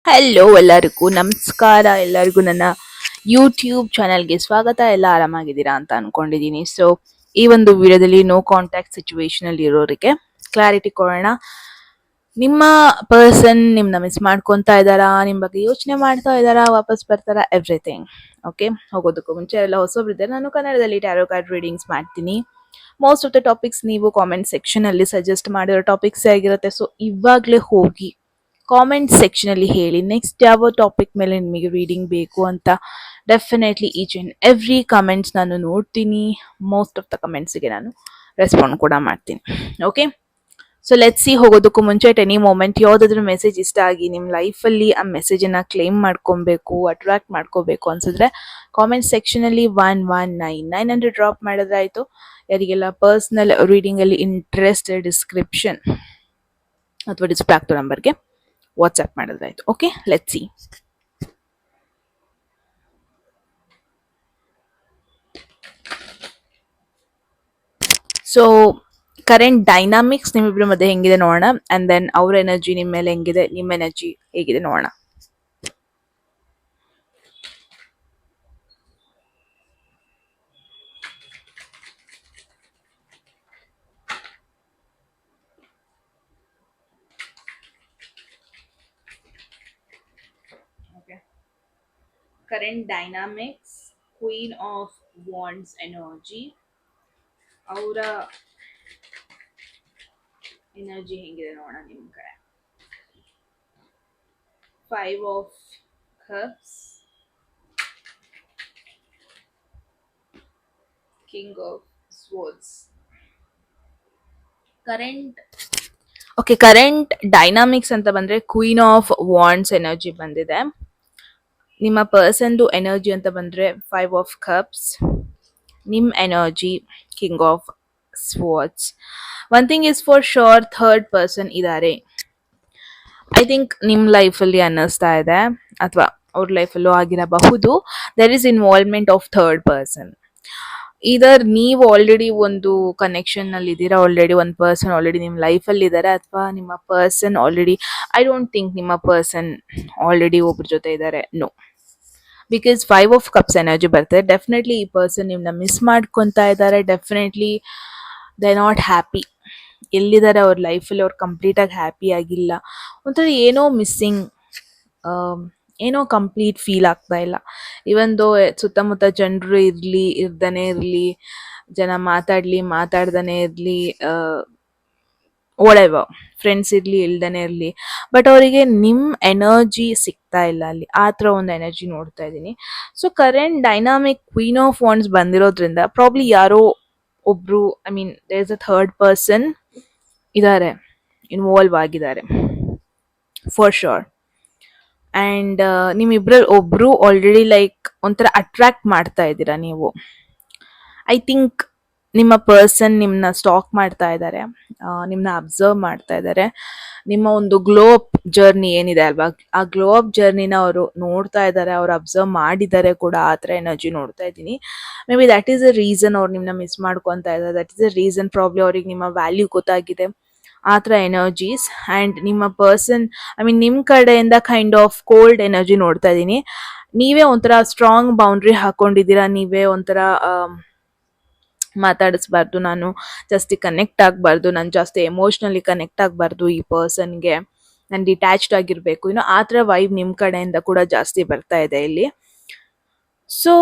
Hello ಎಲ್ಲರಿಗೂ ನಮಸ್ಕಾರ. ಎಲ್ಲರಿಗೂ ನನ್ನ ಯೂಟ್ಯೂಬ್ ಚಾನಲ್ಗೆ ಸ್ವಾಗತ. ಎಲ್ಲ ಆರಾಮಾಗಿದ್ದೀರಾ ಅಂತ ಅನ್ಕೊಂಡಿದ್ದೀನಿ. ಸೊ ಈ ಒಂದು ವಿಡಿಯೋದಲ್ಲಿ ನೋ ಕಾಂಟ್ಯಾಕ್ಟ್ ಸಿಚುವೇಶನ್ ಅಲ್ಲಿ ಇರೋರಿಗೆ ಕ್ಲಾರಿಟಿ ಕೊಡೋಣ. ನಿಮ್ಮ ಪರ್ಸನ್ ನಿಮ್ನ ಮಿಸ್ ಮಾಡ್ಕೊತಾ ಇದ್ದಾರಾ, ನಿಮ್ ಬಗ್ಗೆ ಯೋಚನೆ ಮಾಡ್ತಾ ಇದ್ದಾರಾ, ವಾಪಸ್ ಬರ್ತಾರಾ, ಎವ್ರಿಥಿಂಗ್. ಓಕೆ, ಹೋಗೋದಕ್ಕೂ ಮುಂಚೆ ಎಲ್ಲ ಹೊಸಬ್ರಿದ್ದರೆ ನಾನು ಕನ್ನಡದಲ್ಲಿ ಟ್ಯಾರೋ ಕಾರ್ಡ್ ರೀಡಿಂಗ್ಸ್ ಮಾಡ್ತೀನಿ. ಮೋಸ್ಟ್ ಆಫ್ ದ ಟಾಪಿಕ್ಸ್ ನೀವು ಕಾಮೆಂಟ್ ಸೆಕ್ಷನ್ ಅಲ್ಲಿ ಸಜೆಸ್ಟ್ ಮಾಡಿರೋ ಟಾಪಿಕ್ಸ್ ಆಗಿರುತ್ತೆ. ಸೊ ಇವಾಗಲೇ ಹೋಗಿ ಕಾಮೆಂಟ್ ಸೆಕ್ಷನ್ ಅಲ್ಲಿ ಹೇಳಿ ನೆಕ್ಸ್ಟ್ ಯಾವ ಟಾಪಿಕ್ ಮೇಲೆ ನಿಮಗೆ ರೀಡಿಂಗ್ ಬೇಕು ಅಂತ. Definitely each and every comments ನಾನು ನೋಡ್ತೀನಿ. ಮೋಸ್ಟ್ ಆಫ್ ದ ಕಮೆಂಟ್ಸ್ಗೆ ನಾನು ರೆಸ್ಪಾಂಡ್ ಕೂಡ ಮಾಡ್ತೀನಿ. Okay, so let's see. ಹೋಗೋದಕ್ಕೂ ಮುಂಚೆ ಎಟ್ ಎನಿ ಮೂಮೆಂಟ್ ಯಾವುದಾದ್ರೂ ಮೆಸೇಜ್ ಇಷ್ಟ ಆಗಿ ನಿಮ್ಮ ಲೈಫಲ್ಲಿ ಆ ಮೆಸೇಜನ್ನು ಕ್ಲೇಮ್ ಮಾಡ್ಕೊಬೇಕು, ಅಟ್ರಾಕ್ಟ್ ಮಾಡ್ಕೋಬೇಕು ಅನ್ಸಿದ್ರೆ ಕಾಮೆಂಟ್ ಸೆಕ್ಷನಲ್ಲಿ 1199 ಡ್ರಾಪ್ ಮಾಡಿದ್ರಾಯ್ತು. ಯಾರಿಗೆಲ್ಲ ಪರ್ಸ್ನಲ್ ರೀಡಿಂಗಲ್ಲಿ ಇಂಟ್ರೆಸ್ಟ್, ಡಿಸ್ಕ್ರಿಪ್ಷನ್ ಅಥವಾ ಡಿಸ್ಪ್ಲೇ ಆಗ್ತೋ ನಂಬರ್ಗೆ ವಾಟ್ಸ್ಆ್ಯಪ್ ಮಾಡಿದ್ರಾಯ್ತು. Okay, let's see. So current dynamics ನಿಮ್ಮಿಬ್ಬರ ಮಧ್ಯೆ ಹೆಂಗಿದೆ ನೋಡೋಣ. ಅಂಡ್ ದೆನ್ ಅವ್ರ ಎನರ್ಜಿ ನಿಮ್ಮ ಮೇಲೆ ಹೆಂಗಿದೆ, ನಿಮ್ಮ ಎನರ್ಜಿ ಹೇಗಿದೆ ನೋಡೋಣ. Current dynamics, queen of wands energy. ಅವರ ಎನರ್ಜಿ ಹೆಂಗಿದೆ ನೋಡೋಣ ನಿಮ್ಮ ಕಡೆ. 5 of cups, king of swords. Current dynamics ಅಂತ ಬಂದ್ರೆ ಕ್ವೀನ್ ಆಫ್ ವಾಂಡ್ಸ್ ಎನರ್ಜಿ ಬಂದಿದೆ. ನಿಮ್ಮ ಪರ್ಸನ್ದು ಎನರ್ಜಿ ಅಂತ ಬಂದ್ರೆ 5 ಆಫ್ ಕಪ್ಸ್, ನಿಮ್ಮ energy king of swords. One thing is for sure, third person ಇದ್ದಾರೆ. ಐ ಥಿಂಕ್ ನಿಮ್ಮ ಲೈಫಲ್ಲಿ ಅನ್ನಿಸ್ತಾ ಇದೆ, ಅಥವಾ ಅವ್ರ ಲೈಫಲ್ಲೂ ಆಗಿರಬಹುದು, there is involvement of third person. ಇದರ್ ನೀವು ಆಲ್ರೆಡಿ ಒಂದು ಕನೆಕ್ಷನ್ ಅಲ್ಲಿ ಇದ್ದೀರಾ, ಆಲ್ರೆಡಿ ಒಂದು ಪರ್ಸನ್ ಆಲ್ರೆಡಿ ನಿಮ್ಮ ಲೈಫಲ್ಲಿ ಇದ್ದಾರೆ, ಅಥವಾ ನಿಮ್ಮ person already, I don't think ನಿಮ್ಮ ಪರ್ಸನ್ ಆಲ್ರೆಡಿ ಒಬ್ರ ಜೊತೆ ಇದ್ದಾರೆ. No, because 5 of cups energy ಬರ್ತದೆ. ಡೆಫಿನೆಟ್ಲಿ ಈ ಪರ್ಸನ್ ನಿಮ್ಮನ್ನ ಮಿಸ್ ಮಾಡ್ಕೊತಾ ಇದ್ದಾರೆ. Definitely they not happy. ಎಲ್ಲಿದ್ದಾರೆ ಅವ್ರ ಲೈಫಲ್ಲಿ, ಅವ್ರು ಕಂಪ್ಲೀಟಾಗಿ ಹ್ಯಾಪಿ ಆಗಿಲ್ಲ. ಒಂಥರ ಏನೋ ಮಿಸ್ಸಿಂಗ್, ಏನೋ ಕಂಪ್ಲೀಟ್ ಫೀಲ್ ಆಗ್ತಾ ಇಲ್ಲ. ಇವನ್ ದೋ ಸುತ್ತಮುತ್ತ ಜನರು ಇರಲಿ, ಇರ್ದನೇ ಇರಲಿ, ಜನ ಮಾತಾಡ್ದನೇ ಇರಲಿ, ವಾಟೆವರ್, ಫ್ರೆಂಡ್ಸ್ ಇರಲಿ ಇಲ್ದನೇ ಇರಲಿ, ಬಟ್ ಅವರಿಗೆ ನಿಮ್ಮ ಎನರ್ಜಿ ಸಿಗ್ತಾ ಇಲ್ಲ ಅಲ್ಲಿ. ಆ ಥರ ಒಂದು ಎನರ್ಜಿ ನೋಡ್ತಾ ಇದ್ದೀನಿ. So current dynamic queen of wands ಬಂದಿರೋದ್ರಿಂದ ಪ್ರಾಬ್ಲಿ ಯಾರೋ ಒಬ್ರು, I mean there is a third person ಇದ್ದಾರೆ, ಇನ್ವಾಲ್ವ್ ಆಗಿದ್ದಾರೆ ಫಾರ್ ಶೋರ್. ಆ್ಯಂಡ್ ನಿಮ್ಮಿಬ್ರಲ್ಲಿ ಒಬ್ರು ಆಲ್ರೆಡಿ ಲೈಕ್ ಒಂಥರ ಅಟ್ರಾಕ್ಟ್ ಮಾಡ್ತಾ ಇದ್ದೀರಾ ನೀವು. ಐ ಥಿಂಕ್ ನಿಮ್ಮ ಪರ್ಸನ್ ನಿಮ್ಮನ್ನ ಸ್ಟಾಕ್ ಮಾಡ್ತಾ ಇದ್ದಾರೆ, ನಿಮ್ಮನ್ನ ಅಬ್ಸರ್ವ್ ಮಾಡ್ತಾ ಇದ್ದಾರೆ. ನಿಮ್ಮ ಒಂದು ಗ್ಲೋ ಅಪ್ ಜರ್ನಿ ಏನಿದೆ ಅಲ್ವಾ, ಆ ಗ್ಲೋ ಅಪ್ ಜರ್ನಿನ ಅವರು ನೋಡ್ತಾ ಇದ್ದಾರೆ, ಅವ್ರು ಅಬ್ಸರ್ವ್ ಮಾಡಿದ್ದಾರೆ ಕೂಡ. ಆ ಥರ ಎನರ್ಜಿ ನೋಡ್ತಾ ಇದ್ದೀನಿ. May be that is a reason ಅವ್ರು ನಿಮ್ಮನ್ನ ಮಿಸ್ ಮಾಡ್ಕೊತಾ ಇದ್ದಾರೆ. That is a reason probably ಅವ್ರಿಗೆ ನಿಮ್ಮ ವ್ಯಾಲ್ಯೂ ಗೊತ್ತಾಗಿದೆ. ಆ ಥರ ಎನರ್ಜೀಸ್. ಆ್ಯಂಡ್ ನಿಮ್ಮ ಪರ್ಸನ್, ಐ ಮೀನ್ ನಿಮ್ಮ ಕಡೆಯಿಂದ ಕೈಂಡ್ ಆಫ್ ಕೋಲ್ಡ್ ಎನರ್ಜಿ ನೋಡ್ತಾ ಇದ್ದೀನಿ. ನೀವೇ ಒಂಥರ ಸ್ಟ್ರಾಂಗ್ ಬೌಂಡ್ರಿ ಹಾಕೊಂಡಿದ್ದೀರಾ. ನೀವೇ ಒಂಥರ ಮಾತಾಡಿಸ್ಬಾರ್ದು, ನಾನು ಜಾಸ್ತಿ ಕನೆಕ್ಟ್ ಆಗಬಾರ್ದು, ನಾನು ಜಾಸ್ತಿ ಎಮೋಷ್ನಲಿ ಕನೆಕ್ಟ್ ಆಗಬಾರ್ದು ಈ ಪರ್ಸನ್ಗೆ, ನಾನು ಡಿಟ್ಯಾಚ್ಡ್ ಆಗಿರಬೇಕು, ಆ ಥರ ವೈಬ್ ನಿಮ್ಮ ಕಡೆಯಿಂದ ಕೂಡ ಜಾಸ್ತಿ ಬರ್ತಾ ಇದೆ ಇಲ್ಲಿ. ಸೊ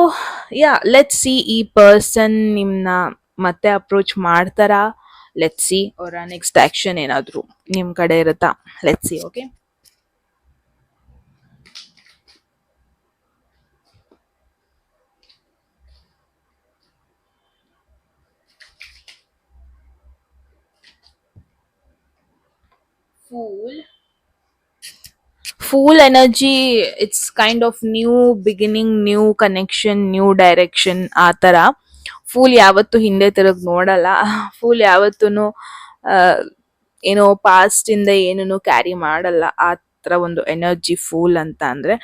ಯಾ, ಲೆಟ್ಸ್ ಸಿ, ಈ ಪರ್ಸನ್ ನಿಮ್ಮನ್ನ ಮತ್ತೆ ಅಪ್ರೋಚ್ ಮಾಡ್ತಾರಾ? Let's see. ಅವರ ನೆಕ್ಸ್ಟ್ ಆ್ಯಕ್ಷನ್ ಏನಾದರೂ ನಿಮ್ಮ ಕಡೆ ಇರುತ್ತಾ? Let's see. Okay, fool energy. It's kind of new beginning, new connection, new direction. ಆ ಥರ ಫೂಲ್ ಯಾವತ್ತೂ ಹಿಂದೆ ತಿರುಗಿ ನೋಡಲ್ಲ. ಫೂಲ್ ಯಾವತ್ತೂ ಏನೋ ಪಾಸ್ಟ್ ಇಂದ ಏನೂ ಕ್ಯಾರಿ ಮಾಡಲ್ಲ. ಆ ಹತ್ರ ಒಂದು ಎನರ್ಜಿ ಫೂಲ್ ಅಂತ ಅಂದ್ರೆ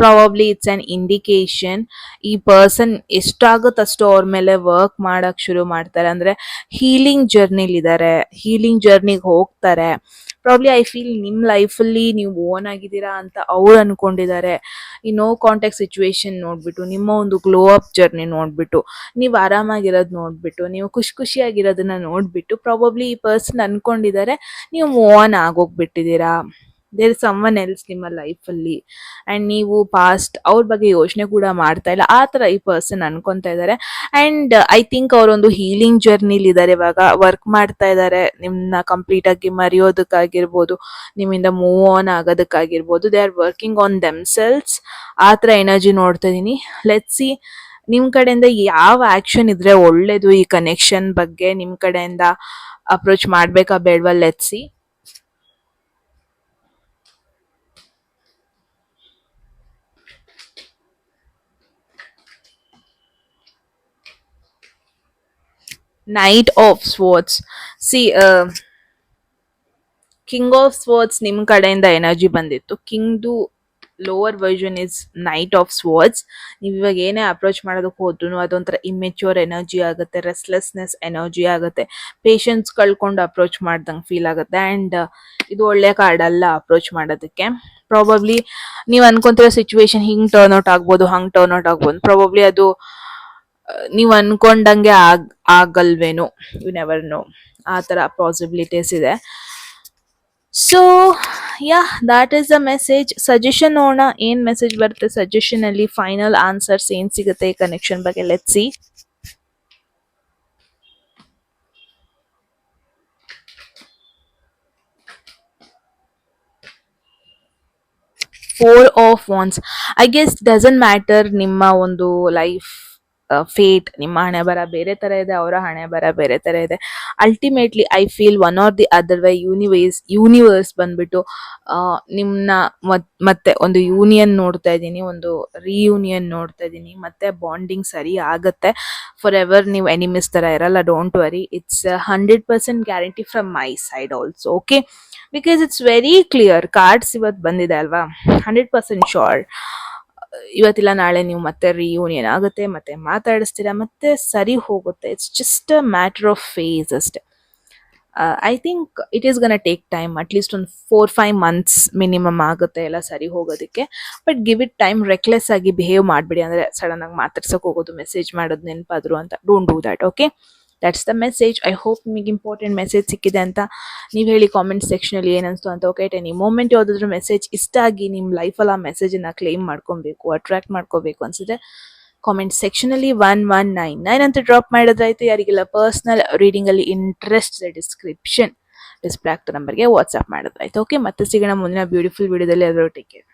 ಪ್ರಾಬಬ್ಲಿ ಇಟ್ಸ್ ಅನ್ ಇಂಡಿಕೇಶನ್ ಈ ಪರ್ಸನ್ ಎಷ್ಟಾಗುತ್ತೆ ಅಷ್ಟು ಅವ್ರ ಮೇಲೆ ವರ್ಕ್ ಮಾಡಕ್ ಶುರು ಮಾಡ್ತಾರೆ, ಅಂದ್ರೆ ಹೀಲಿಂಗ್ ಜರ್ನಿಲಿ ಇದ್ದಾರೆ, ಹೀಲಿಂಗ್ ಜರ್ನಿಗೆ ಹೋಗ್ತಾರೆ. ಪ್ರಾಬ್ಲಿ ಐ ಫೀಲ್ ನಿಮ್ ಲೈಫಲ್ಲಿ ನೀವು ಓನ್ ಆಗಿದ್ದೀರಾ ಅಂತ ಅವ್ರು ಅನ್ಕೊಂಡಿದ್ದಾರೆ. ಈ ನೋ ಕಾಂಟ್ಯಾಕ್ಟ್ ಸಿಚುವೇಶನ್ ನೋಡ್ಬಿಟ್ಟು, ನಿಮ್ಮ ಒಂದು ಗ್ಲೋ ಅಪ್ ಜರ್ನಿ ನೋಡ್ಬಿಟ್ಟು, ನೀವು ಆರಾಮಾಗಿರೋದು ನೋಡ್ಬಿಟ್ಟು, ನೀವು ಖುಷಿಯಾಗಿರೋದನ್ನ ನೋಡ್ಬಿಟ್ಟು ಪ್ರಾಬಬ್ಲಿ ಈ ಪರ್ಸನ್ ಅನ್ಕೊಂಡಿದ್ದಾರೆ ನೀವು ಓನ್ ಆಗೋಗ್ಬಿಟ್ಟಿದ್ದೀರಾ. There is someone else ನಿಮ್ಮ ಲೈಫಲ್ಲಿ ಆ್ಯಂಡ್ ನೀವು ಪಾಸ್ಟ್ ಅವ್ರ ಬಗ್ಗೆ ಯೋಚನೆ ಕೂಡ ಮಾಡ್ತಾ ಇಲ್ಲ, ಆ ಥರ ಈ ಪರ್ಸನ್ ಅನ್ಕೊಂತಾ ಇದ್ದಾರೆ. ಆ್ಯಂಡ್ ಐ ಥಿಂಕ್ ಅವರೊಂದು ಹೀಲಿಂಗ್ ಜರ್ನಿಲಿ ಇದ್ದಾರೆ, ಇವಾಗ ವರ್ಕ್ ಮಾಡ್ತಾ ಇದ್ದಾರೆ ನಿಮ್ಮನ್ನ ಕಂಪ್ಲೀಟ್ ಆಗಿ ಮರೆಯೋದಕ್ಕಾಗಿರ್ಬೋದು, ನಿಮ್ಮಿಂದ ಮೂವ್ ಆನ್ ಆಗೋದಕ್ಕಾಗಿರ್ಬೋದು. They are working on themselves. ಆ ಥರ ಎನರ್ಜಿ ನೋಡ್ತಾ ಇದ್ದೀನಿ. ಲೆಟ್ಸ್ ಸಿ ನಿಮ್ಮ ಕಡೆಯಿಂದ ಯಾವ ಆಕ್ಷನ್ ಇದ್ರೆ ಒಳ್ಳೇದು ಈ ಕನೆಕ್ಷನ್ ಬಗ್ಗೆ, ನಿಮ್ಮ ಕಡೆಯಿಂದ ಅಪ್ರೋಚ್ ಮಾಡ್ಬೇಕಾ ಬೇಡವಾ? Let's see. Knight of Swords. See, king of swords ನಿಮ್ಮ ಕಡೆಯಿಂದ ಎನರ್ಜಿ ಬಂದಿತ್ತು. ಕಿಂಗ್ದು lower version is knight of swords. ನೀವು ಇವಾಗ ಏನೇ ಅಪ್ರೋಚ್ ಮಾಡೋದಕ್ಕೆ ಹೋದ್ರೂ ಅದೊಂಥರ ಇಮ್ಮೆಚ್ಯೂರ್ ಎನರ್ಜಿ ಆಗುತ್ತೆ, ರೆಸ್ಟ್ಲೆಸ್ನೆಸ್ ಎನರ್ಜಿ ಆಗುತ್ತೆ, ಪೇಷನ್ಸ್ ಕಳ್ಕೊಂಡು ಅಪ್ರೋಚ್ ಮಾಡ್ದಂಗೆ ಫೀಲ್ ಆಗುತ್ತೆ. ಆ್ಯಂಡ್ ಇದು ಒಳ್ಳೆ ಕಾರ್ಡ್ ಅಲ್ಲ ಅಪ್ರೋಚ್ ಮಾಡೋದಕ್ಕೆ. ಪ್ರಾಬಬ್ಲಿ ನೀವು ಅನ್ಕೊಂತಿರೋ ಸಿಚುವೇಶನ್ ಹಿಂಗೆ ಟರ್ನ್ ಔಟ್ ಆಗ್ಬೋದು, ಹಂಗೆ ಟರ್ನ್ ಔಟ್ ಆಗ್ಬೋದು. ಪ್ರಾಬಬ್ಲಿ ಅದು ನೀವು ಅನ್ಕೊಂಡಂಗೆ ಆಗಲ್ವೇನೋ, ಯು ನೆವರ್ ನೋ. ಆ ಥರ ಪಾಸಿಬಿಲಿಟೀಸ್ ಇದೆ. So yeah, that is the message. Suggestion ನೋಡೋಣ ಏನ್ ಮೆಸೇಜ್ ಬರುತ್ತೆ ಸಜೆಷನ್ ಅಲ್ಲಿ, ಫೈನಲ್ ಆನ್ಸರ್ಸ್ ಏನ್ ಸಿಗುತ್ತೆ ಈ ಕನೆಕ್ಷನ್ ಬಗ್ಗೆ. Let's see. 4 of Wands. I guess doesn't matter ನಿಮ್ಮ ಒಂದು ಲೈಫ್ ಫೇಟ್, ನಿಮ್ಮ ಹಣೆ ಬರ ಬೇರೆ ತರ ಇದೆ, ಅವರ ಹಣೆ ಬರ ಬೇರೆ ತರ ಇದೆ. Ultimately I feel one R the other way universe ಬಂದ್ಬಿಟ್ಟು ನಿಮ್ನ ಮತ್ತೆ ಒಂದು ಯೂನಿಯನ್ ನೋಡ್ತಾ ಇದ್ದೀನಿ, ಒಂದು ರಿಯೂನಿಯನ್ ನೋಡ್ತಾ ಇದ್ದೀನಿ, ಮತ್ತೆ ಬಾಂಡಿಂಗ್ ಸರಿ ಆಗತ್ತೆ. ಫಾರ್ ಎವರ್ ನೀವು ಎನಿಮಿಸ್ ತರ ಇರಲ್ಲ, don't worry. It's 100% guarantee from my side also. Okay, because it's very clear. Cards ಇವತ್ತು ಬಂದಿದೆ ಅಲ್ವಾ, 100% ಶೋರ್ ಇವತ್ತಿಲ್ಲ ನಾಳೆ ನೀವು ಮತ್ತೆ ರಿಯೂನಿಯನ್ ಆಗುತ್ತೆ, ಮತ್ತೆ ಮಾತಾಡಿಸ್ತೀರಾ, ಮತ್ತೆ ಸರಿ ಹೋಗುತ್ತೆ. It's just a matter of phase ಅಷ್ಟೇ. I think it is gonna take time, at least ಒಂದು 4-5 months ಮಿನಿಮಮ್ ಆಗುತ್ತೆ ಎಲ್ಲ ಸರಿ ಹೋಗೋದಕ್ಕೆ. But give it time. Reckless ಆಗಿ ಬಿಹೇವ್ ಮಾಡಬೇಡಿ, ಅಂದರೆ ಸಡನ್ ಆಗಿ ಮಾತಾಡ್ಸೋಕೆ ಹೋಗೋದು, ಮೆಸೇಜ್ ಮಾಡೋದು ನೆನಪಾದ್ರು ಅಂತ. Don't do that. Okay, that's the message. I hope ನಿಮಗೆ ಇಂಪಾರ್ಟೆಂಟ್ ಮೆಸೇಜ್ ಸಿಕ್ಕಿದೆ ಅಂತ. ನೀವು ಹೇಳಿ ಕಾಮೆಂಟ್ ಸೆಕ್ಷನಲ್ಲಿ ಏನನ್ನಿಸ್ತು ಅಂತ. ಓಕೆ, ಎನಿ ಮೂಮೆಂಟ್ ಯಾವುದಾದ್ರೂ ಮೆಸೇಜ್ ಇಷ್ಟ ಆಗಿ ನಿಮ್ಮ ಲೈಫಲ್ಲಿ ಆ ಮೆಸೇಜನ್ನು ಕ್ಲೇಮ್ ಮಾಡ್ಕೊಬೇಕು, ಅಟ್ರಾಕ್ಟ್ ಮಾಡ್ಕೋಬೇಕು ಅನ್ಸಿದ್ರೆ ಕಾಮೆಂಟ್ ಸೆಕ್ಷನಲ್ಲಿ 1199 ಅಂತ ಡ್ರಾಪ್ ಮಾಡೋದಾಯ್ತು. ಯಾರಿಗೆಲ್ಲ ಪರ್ಸ್ನಲ್ ರೀಡಿಂಗಲ್ಲಿ ಇಂಟ್ರೆಸ್ಟ್ ಡಿಸ್ಕ್ರಿಪ್ಷನ್ ಡಿಸ್ಪ್ಲೇ ಆಗ್ತೋ ನಂಬರ್ಗೆ ವಾಟ್ಸ್ಆ್ಯಪ್ ಮಾಡೋದಾಯ್ತು. ಓಕೆ, ಮತ್ತೆ ಸಿಗೋಣ ಮುಂದಿನ ಬ್ಯೂಟಿಫುಲ್ ವಿಡಿಯೋದಲ್ಲಿ. ಅದರ ಟೇಕ್ ಕೇರ್.